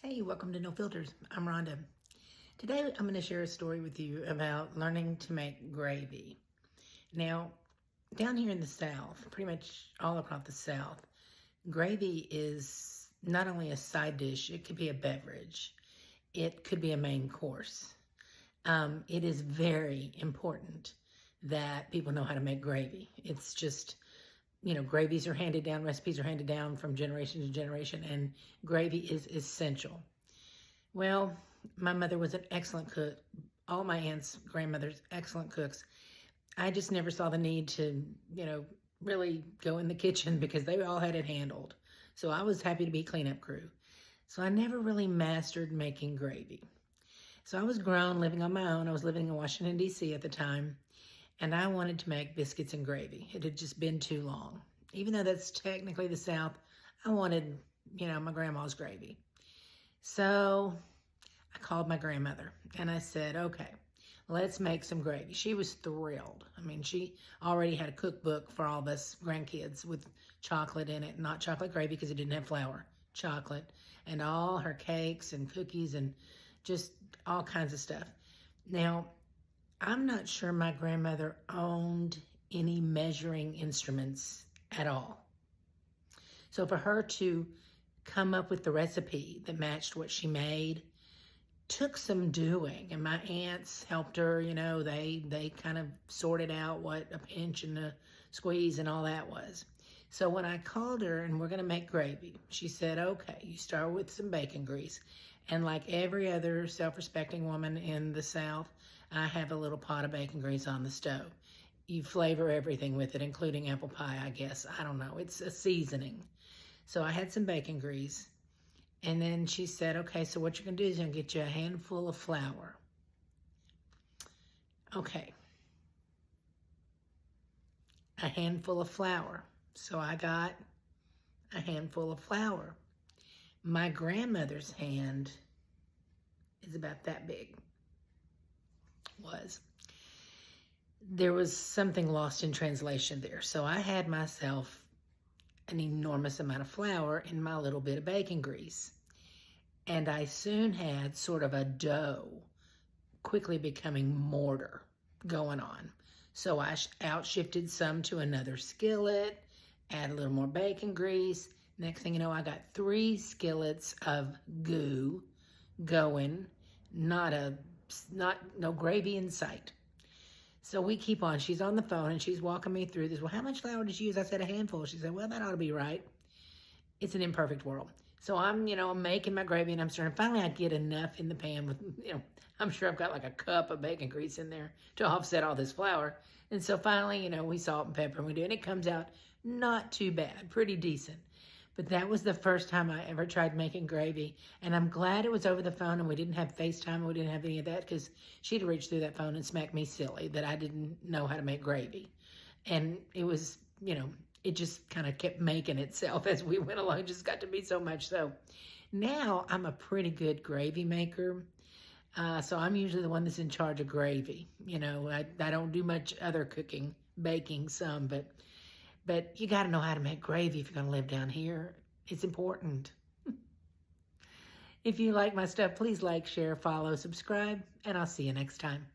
Hey, welcome to No Filters. I'm Rhonda. Today I'm going to share a story with you about learning to make gravy. Now, down here in the South, pretty much all across the South, gravy is not only a side dish, it could be a beverage. It could be a main course. It is very important that people know how to make gravy. It's just, gravies are handed down, recipes are handed down from generation to generation, and gravy is essential. Well, my mother was an excellent cook. All my aunts, grandmothers, excellent cooks. I just never saw the need to, really go in the kitchen because they all had it handled. So I was happy to be cleanup crew. So I never really mastered making gravy. So I was grown, living on my own. I was living in Washington, D.C. at the time, and I wanted to make biscuits and gravy. It had just been too long. Even though that's technically the South, I wanted, my grandma's gravy. So I called my grandmother and I said, okay, let's make some gravy. She was thrilled. I mean, she already had a cookbook for all of us grandkids with chocolate in it, not chocolate gravy because it didn't have flour, chocolate, and all her cakes and cookies and just all kinds of stuff. Now, I'm not sure my grandmother owned any measuring instruments at all. So for her to come up with the recipe that matched what she made took some doing, and my aunts helped her. They kind of sorted out what a pinch and a squeeze and all that was. So when I called her and we're going to make gravy, she said, okay, you start with some bacon grease. And like every other self-respecting woman in the South, I have a little pot of bacon grease on the stove. You flavor everything with it, including apple pie, I guess. I don't know. It's a seasoning. So I had some bacon grease. And then she said, okay, so what you're going to do is you're going to get you a handful of flour. Okay. A handful of flour. So I got a handful of flour. My grandmother's hand is about that big. There was something lost in translation there. So I had myself an enormous amount of flour in my little bit of bacon grease. And I soon had sort of a dough, quickly becoming mortar going on. So I outshifted some to another skillet, add a little more bacon grease. Next thing you know, I got 3 skillets of goo going, no gravy in sight. So we keep on. She's on the phone and she's walking me through this. Well, how much flour did you use? I said a handful. She said, well, that ought to be right. It's an imperfect world. So I'm making my gravy and I'm stirring. Finally, I get enough in the pan with, I'm sure I've got like a cup of bacon grease in there to offset all this flour. And so finally, we salt and pepper and we do, and it comes out not too bad, pretty decent. But that was the first time I ever tried making gravy. And I'm glad it was over the phone and we didn't have FaceTime and we didn't have any of that, because she'd reach through that phone and smack me silly that I didn't know how to make gravy. And it was, it just kind of kept making itself as we went along. It just got to be so much so. Now I'm a pretty good gravy maker. So I'm usually the one that's in charge of gravy. I don't do much other cooking, baking some, but you got to know how to make gravy if you're going to live down here. It's important. If you like my stuff, please like, share, follow, subscribe, and I'll see you next time.